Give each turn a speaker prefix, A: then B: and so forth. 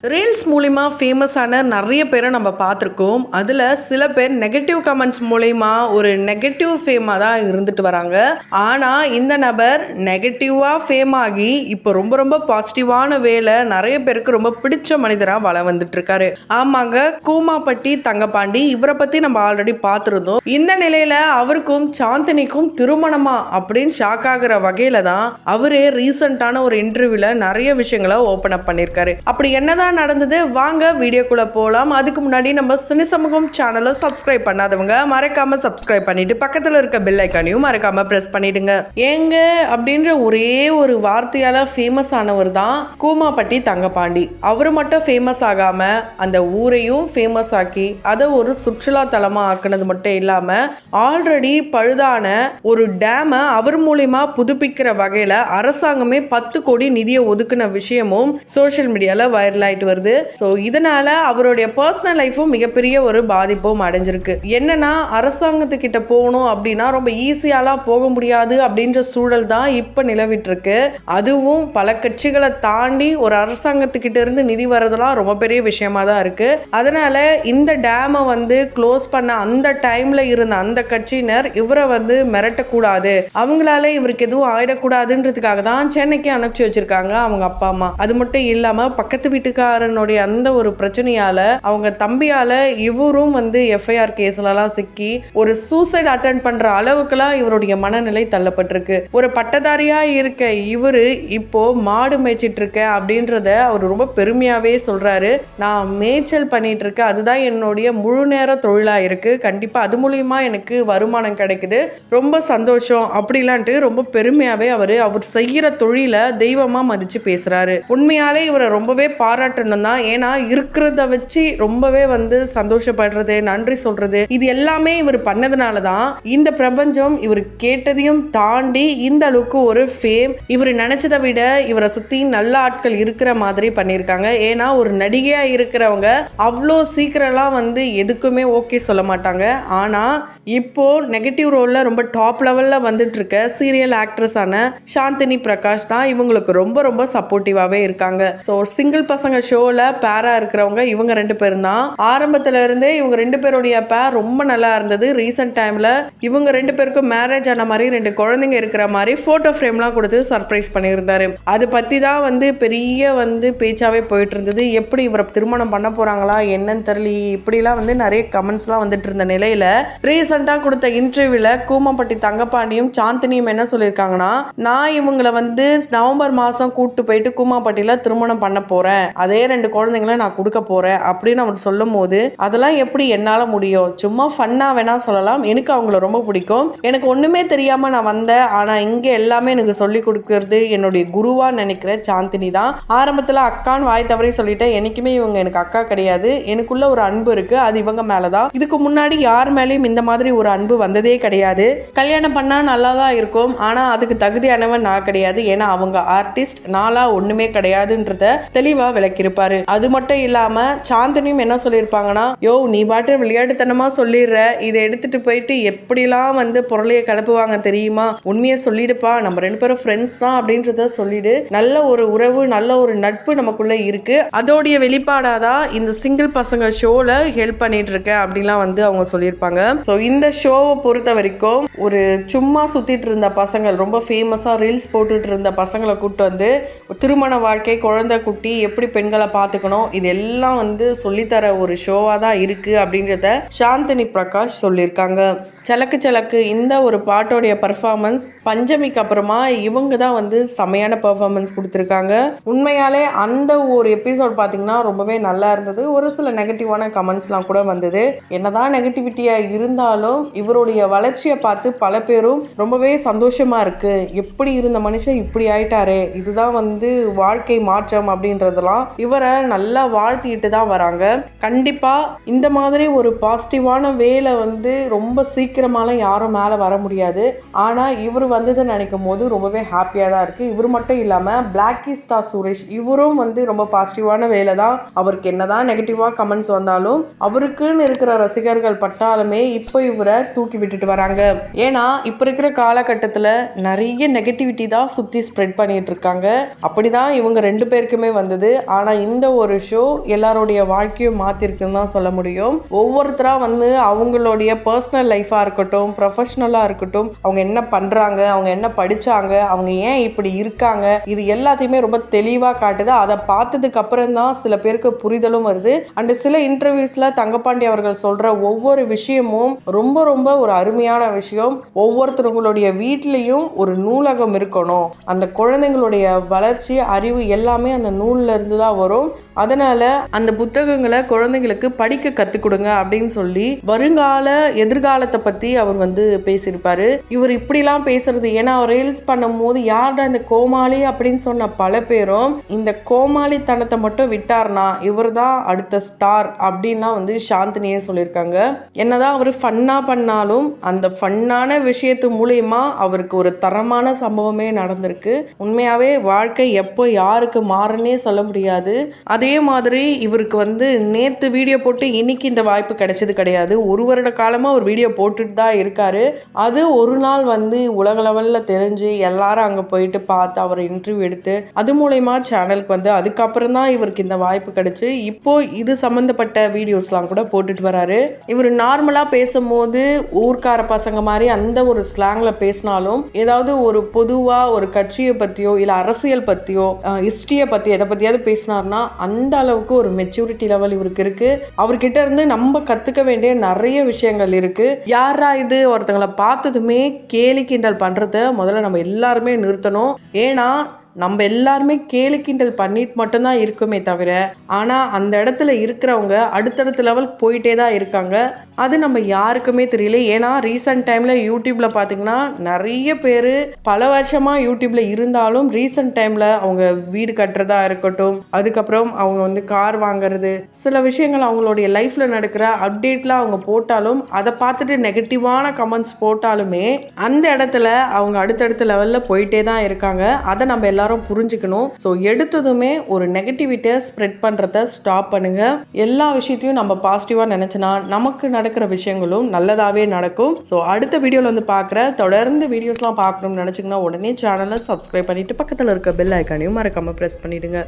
A: Reels மூலிமா ஃபேமஸான நிறைய பேரை நம்ம பார்த்துருக்கோம். அதில் சில பேர் நெகட்டிவ் கமெண்ட்ஸ் மூலிமா ஒரு நெகட்டிவ் ஃபேமாக தான் இருந்துட்டு வராங்க. ஆனால் இந்த நபர் நெகட்டிவாக ஃபேம் ஆகி இப்போ ரொம்ப ரொம்ப பாசிட்டிவான வேலை நிறைய பேருக்கு ரொம்ப பிடிச்ச மனிதராக வள வந்துட்டுருக்காரு. ஆமாங்க, கூமாப்பட்டி தங்கப்பாண்டி. இவரை பற்றி நம்ம ஆல்ரெடி பார்த்துருந்தோம். இந்த நிலையில் அவருக்கும் சாந்தினிக்கும் திருமணமா அப்படின்னு ஷாக் ஆகிற வகையில் தான் அவரே ரீசெண்டான ஒரு இன்டர்வியூவில் நிறைய விஷயங்களை ஓப்பன் அப் பண்ணியிருக்காரு. அப்படி என்னதான் நடந்தது, வாங்க வீடியோக்குள்ள போலாம். அதுக்கு முன்னாடி நம்ம சினி சமூகம் சேனலை சப்ஸ்கிரைப் பண்ணாதவங்க மறக்காம சப்ஸ்கிரைப் பண்ணிட்டு பக்கத்துல இருக்க பெல் ஐக்கானையும் மறக்காம பிரஸ் பண்ணிடுங்க. ஏங்க அப்படின்ற ஒரே ஒரு வார்த்தையால ஃபேமஸ் ஆனவர் தான் கூமாப்பட்டி தங்கப்பாண்டி. அவரு மட்டும் ஃபேமஸ் ஆகாம அந்த ஊரையும் ஃபேமஸ் ஆக்கி அதை ஒரு சுற்றுலா தலமா ஆக்குனது மட்டும் இல்லாம ஆல்ரெடி பழுதான ஒரு டேமை அவர் மூலியமா புதுப்பிக்கிற வகையில அரசாங்கமே 10 கோடி நிதியை ஒதுக்குன விஷயமும் சோசியல் மீடியால வைரல் ஆயிட்டு வருது. ஸோ இதனால அவருடைய பர்சனல் லைஃபும் மிகப்பெரிய ஒரு பாதிப்பும் அடைஞ்சிருக்கு. என்னன்னா, அரசாங்கத்துக்கிட்ட போகணும் அப்படின்னா ரொம்ப ஈஸியாலாம் போக முடியாது அப்படின்ற சூழல் தான் இப்போ நிலவிட்டு இருக்கு. அதுவும் பல கட்சிகளை தாண்டி ஒரு அரசாங்கத்துக்கிட்ட இருந்து நிதி வரதெல்லாம் ரொம்ப பெரிய விஷயமா தான் இருக்கு. அதனால இந்த டேமை க்ளோஸ் பண்ண அந்த டைம்ல இருந்த அந்த கட்சியினர் இவரை மிரட்டக்கூடாது, அவங்களால இவருக்கு எதுவும் ஆயிடக்கூடாதுன்றதுக்காக தான் சென்னைக்கு அனுப்பிச்சு வச்சிருக்காங்க அவங்க அப்பா அம்மா. அது மட்டும் இல்லாம பக்கத்து வீட்டுக்காரனுடைய அந்த ஒரு பிரச்சனையால அவங்க தம்பியால இவரும் எஃப்ஐஆர் கேஸ்லாம் சிக்கி ஒரு சூசைட் அட்டென்ட் பண்ற அளவுக்குலாம் இவருடைய மனநிலை தள்ளப்பட்டிருக்கு. ஒரு பட்டதாரியா இருக்க இவரு இப்போ மாடு மேய்ச்சிட்டு இருக்கேன் அப்படின்றத அவர் ரொம்ப பெருமையாவே சொல்றாரு. நான் மேய்ச்சல் பண்ணிட்டு இருக்கேன், அதுதான் என்னுடைய முழு நேர தொழிலா இருக்கு, கண்டிப்பா அது மூலியமா எனக்கு வருமானம் கிடைக்குது, ரொம்ப சந்தோஷம் அப்படிலான்ட்டு ரொம்ப பெருமையாவே அவர் செய்யற தொழில தெய்வமா மதிச்சு பேசுறாரு. உண்மையாலே இவரை ரொம்பவே பாராட்டணும் தான். ஏன்னா இருக்கிறத வச்சு ரொம்பவே சந்தோஷப்படுறது, நன்றி சொல்றது, இது எல்லாமே இவர் பண்ணதுனால தான் இந்த பிரபஞ்சம் இவர் கேட்டதையும் தாண்டி இந்த அளவுக்கு ஒரு ஃபேம், இவர் நினைச்சதை விட இவரை சுத்தி நல்ல ஆட்கள் இருக்கிற மாதிரி பண்ணியிருக்காங்க. ஏன்னா ஒரு நடிகையா இருக்கிறவங்க அவ்வளோ சீக்கிரம்லாம் எதுக்குமே ஓகே சொல்ல மாட்டாங்க. ஆனா இப்போ நெகட்டிவ் ரோல்ல ரொம்ப டாப் லெவல்ல வந்துட்டு இருக்க சீரியல் ஆக்ட்ரஸான சாந்தினி பிரகாஷ் தான் இவங்களுக்கு ரொம்ப ரொம்ப சப்போர்ட்டிவாவே இருக்காங்க. ஸோ சிங்கிள் பசங்க ஷோல பேரா இருக்கிறவங்க இவங்க 2 பேரும் தான். ஆரம்பத்துல இருந்தே இவங்க 2 பேருடைய பேர் ரொம்ப நல்லா இருந்தது. ரீசெண்ட் டைம்ல இவங்க 2 பேருக்கும் மேரேஜ் ஆன மாதிரி 2 குழந்தைங்க இருக்கிற மாதிரி போட்டோ ஃப்ரேம்லாம் கொடுத்து சர்ப்ரைஸ் பண்ணியிருந்தாரு. அது பத்தி தான் பெரிய பேச்சாவே போயிட்டு இருந்தது. எப்படி இவரை திருமணம் பண்ண போறாங்களா என்னன்னு தெரியல, இப்படிலாம் நிறைய கமெண்ட்ஸ்லாம் வந்துட்டு இருந்த நிலையில ரீசெண்டா கொடுத்த இன்டர்வியூல கூமாப்பட்டி தங்கப்பாண்டியும் சாந்தினியும் என்ன சொல்லியிருக்காங்கன்னா, நான் இவங்களை நவம்பர் மாசம் கூட்டு போயிட்டு கூமாப்பட்டியில திருமணம் பண்ண போறேன், அதே 2 குழந்தைங்களை நான் கொடுக்க போறேன் அப்படின்னு அவர் சொல்லும் போது அதெல்லாம் எப்படி என்னால முடியும், சும்மா ஃபன்னா வேணா சொல்லலாம், எனக்கு அவங்கள ரொம்ப பிடிக்கும், எனக்கு ஒண்ணுமே தெரியாம நான் வந்தேன், ஆனா இங்க எல்லாமே எனக்கு சொல்லி கொடுக்கறது என்னுடைய குருவா நினைக்கிற சாந்தினி தான். ஆரம்பத்துல அக்கான்னு வாய் தவறி சொல்லிட்டேன், எனக்குமே இவங்க எனக்கு அக்கா கிடையாது, எனக்குள்ள ஒரு அன்பு இருக்கு, அது இவங்க மேலதான். இதுக்கு முன்னாடி யார் மேலேயும் இந்த மாதிரி ஒரு அன்பு வந்ததே கிடையாது. கல்யாணம் பண்ணா நல்லா தான் இருக்கும், ஆனா அதுக்கு தகுதியானவன் நான் கிடையாது, ஏன்னா அவங்க ஆர்டிஸ்ட், நாளா ஒண்ணுமே கிடையாதுன்றத தெளிவா விளக்கியிருப்பாரு. அது மட்டும் இல்லாம சாந்தினியும் என்ன சொல்லியிருப்பாங்கன்னா, யோ நீ பாட்டு விளையாட்டுத்தனமா சொல்லிடுற, இதை எடுத்துட்டு போயிட்டு எப்படிலாம் பொருளையை கிளப்புவாங்க தெரியுமா, உண்மையை சொல்லிடுப்பா, நம்ம 2 பேரும் ஃப்ரெண்ட்ஸ் தான் அப்படின்றத சொல்லிடு, நல்ல ஒரு உறவு நல்ல ஒரு நட்பு நமக்குள்ள இருக்கு, அதோடைய வெளிப்பாடாதான் இந்த சிங்கிள் பசங்க ஷோல ஹெல்ப் பண்ணிட்டு இருக்கேன் அப்படின்லாம் அவங்க சொல்லியிருப்பாங்க. ஸோ இந்த ஷோவை பொறுத்த வரைக்கும் ஒரு சும்மா சுத்திட்டு இருந்த பசங்கள், ரொம்ப ஃபேமஸா ரீல்ஸ் போட்டுட்டு இருந்த பசங்களை கூப்பிட்டு திருமண வாழ்க்கை, குழந்தை குட்டி, எப்படி பெண்களை பார்த்துக்கணும், இதெல்லாம் சொல்லித்தர ஒரு ஷோவா தான் இருக்கு அப்படின்றத சாந்தினி பிரகாஷ் சொல்லியிருக்காங்க. சலக்கு சலக்கு இந்த ஒரு பாட்டோடைய பர்ஃபார்மன்ஸ் பஞ்சமிக்கு அப்புறமா இவங்க தான் செமையான பர்ஃபார்மன்ஸ் கொடுத்துருக்காங்க. உண்மையாலே அந்த ஒரு எபிசோட் பார்த்தீங்கன்னா ரொம்பவே நல்லா இருந்தது. ஒரு சில நெகட்டிவான கமெண்ட்ஸ்லாம் கூட வந்தது. என்னதான் நெகட்டிவிட்டியா இருந்தாலும் இவருடைய வளர்ச்சியை பார்த்து பல பேரும் ரொம்பவே சந்தோஷமா இருக்கு, எப்படி இருந்த மனுஷன் இப்படி ஆயிட்டாரே, இதுதான் வாழ்க்கை மாற்றம் அப்படின்றதெல்லாம் இவரை நல்லா வாழ்த்திட்டு தான் வராங்க. கண்டிப்பா இந்த மாதிரி ஒரு பாசிட்டிவான வேலை ரொம்ப சீக்கிரம் சீக்கிரமாலாம் யாரும் மேலே வர முடியாது. ஆனால் இவர் வந்ததை நினைக்கும் போது ரொம்பவே ஹாப்பியாக தான் இருக்குது. இவர் மட்டும் இல்லாமல் பிளாக்கி ஸ்டார் சுரேஷ் இவரும் வந்து ரொம்ப பாசிட்டிவான வேலை தான். அவருக்கு என்னதான் நெகட்டிவாக கமெண்ட்ஸ் வந்தாலும் அவருக்குன்னு இருக்கிற ரசிகர்கள் பட்டாலுமே இப்போ இவரை தூக்கி விட்டுட்டு வராங்க. ஏன்னா இப்போ இருக்கிற காலகட்டத்தில் நிறைய நெகட்டிவிட்டி தான் சுற்றி ஸ்ப்ரெட் பண்ணிட்டு இருக்காங்க. அப்படிதான் இவங்க 2 பேருக்குமே வந்தது. ஆனால் இந்த ஒரு ஷோ எல்லாருடைய வாழ்க்கையும் மாற்றிருக்குன்னு தான் சொல்ல முடியும். ஒவ்வொருத்தராக வந்து அவங்களுடைய பர்சனல் லைஃபாக இருக்கட்டும், ப்ரொஃபஷ்னலாக இருக்கட்டும், அவங்க என்ன பண்ணுறாங்க, அவங்க என்ன படித்தாங்க, அவங்க ஏன் இப்படி இருக்காங்க, இது எல்லாத்தையுமே ரொம்ப தெளிவாக காட்டுது. அதை பார்த்ததுக்கு அப்புறம் தான் சில பேருக்கு புரிதலும் வருது. அண்ட் சில இன்டர்வியூஸில் தங்கப்பாண்டி அவர்கள் சொல்கிற ஒவ்வொரு விஷயமும் ரொம்ப ரொம்ப ஒரு அருமையான விஷயம். ஒவ்வொருத்தவங்களுடைய வீட்லேயும் ஒரு நூலகம் இருக்கணும். அந்த குழந்தைங்களுடைய வளர்ச்சி, அறிவு எல்லாமே அந்த நூலில் இருந்து தான் வரும். அதனால் அந்த புத்தகங்களை குழந்தைங்களுக்கு படிக்க கற்றுக் கொடுங்க அப்படின்னு சொல்லி வருங்கால எதிர்காலத்தை பற்றி அவர் வந்து பேசியிருப்பார். இவர் இப்படிலாம் பேசுறது ஏன்னா அவர் ரீல்ஸ் பண்ணும் போது யார்டா இந்த கோமாளி அப்படின்னு சொன்ன பல பேரும் இந்த கோமாளித்தனத்தை மட்டும் விட்டார்னா இவர் தான் அடுத்த ஸ்டார் அப்படின்லாம் வந்து சாந்தினியே சொல்லியிருக்காங்க. என்னதான் அவர் ஃபன்னாக பண்ணாலும் அந்த ஃபன்னான விஷயத்து மூலயமா அவருக்கு ஒரு தரமான சம்பவமே நடந்திருக்கு. உண்மையாகவே வாழ்க்கை எப்போ யாருக்கு மாறுன்னே சொல்ல முடியாது. அதே மாதிரி இவருக்கு வந்து நேற்று வீடியோ போட்டு இன்னைக்கு இந்த வாய்ப்பு கிடைச்சது கிடையாது. 1 வருட காலமாக ஒரு வீடியோ போட்டுட்டு தான் இருக்காரு. அது ஒரு நாள் வந்து உலக லெவலில் தெரிஞ்சு எல்லாரும் அங்கே போயிட்டு பார்த்து அவரை இன்டர்வியூ எடுத்து அது மூலயமா சேனலுக்கு வந்து அதுக்கப்புறம் தான் இவருக்கு இந்த வாய்ப்பு கிடைச்சு இப்போ இது சம்மந்தப்பட்ட வீடியோஸ்லாம் கூட போட்டுட்டு வராரு. இவர் நார்மலாக பேசும்போது ஊர்க்கார பசங்க மாதிரி அந்த ஒரு ஸ்லாங்கில் பேசினாலும் ஏதாவது ஒரு பொதுவாக ஒரு கட்சியை பற்றியோ இல்லை அரசியல் பற்றியோ ஹிஸ்ட்ரியை பற்றி எதை பற்றியாவது பேசினார்னா அந்த அளவுக்கு ஒரு மெச்சூரிட்டி லெவல் இவருக்கு இருக்கு. அவர்கிட்ட இருந்து நம்ம கத்துக்க வேண்டிய நிறைய விஷயங்கள் இருக்கு. யாரா இது ஒருத்தங்களை பார்த்ததுமே கேலி கிண்டல் பண்றத முதல்ல நம்ம எல்லாருமே நிறுத்தணும். ஏன்னா நம்ம எல்லாருமே கேலி கிண்டல் பண்ணிட்டு மட்டும்தான் இருக்குமே தவிர ஆனால் அந்த இடத்துல இருக்கிறவங்க அடுத்தடுத்த லெவலுக்கு போயிட்டே தான் இருக்காங்க. அது நம்ம யாருக்குமே தெரியல. ஏன்னா ரீசெண்ட் டைமில் யூடியூப்பில் பார்த்தீங்கன்னா நிறைய பேர் பல வருஷமாக யூடியூப்பில் இருந்தாலும் ரீசெண்ட் டைமில் அவங்க வீடு கட்டுறதா இருக்கட்டும், அதுக்கப்புறம் அவங்க வந்து கார் வாங்குறது, சில விஷயங்கள் அவங்களுடைய லைஃப்பில் நடக்கிற அப்டேட்லாம் அவங்க போட்டாலும் அதை பார்த்துட்டு நெகட்டிவான கமெண்ட்ஸ் போட்டாலுமே அந்த இடத்துல அவங்க அடுத்தடுத்த லெவலில் போயிட்டே தான் இருக்காங்க. அதை நம்ம எல்லாரும் புரிஞ்சுக்கணும். ஸோ எடுத்ததுமே ஒரு நெகட்டிவிட்டியை ஸ்ப்ரெட் பண்ணுறத ஸ்டாப் பண்ணுங்க. எல்லா விஷயத்தையும் நம்ம பாசிட்டிவாக நினச்சினா நமக்கு நடக்கிற விஷயங்களும் நல்லதாகவே நடக்கும். ஸோ அடுத்த வீடியோவில் வந்து தொடர்ந்து வீடியோஸ்லாம் பார்க்கணும்னு நினச்சிங்கன்னா உடனே சேனலை சப்ஸ்கிரைப் பண்ணிட்டு பக்கத்தில் இருக்க பெல் ஐக்கானையும் மறக்காமல் ப்ரெஸ் பண்ணிடுங்க.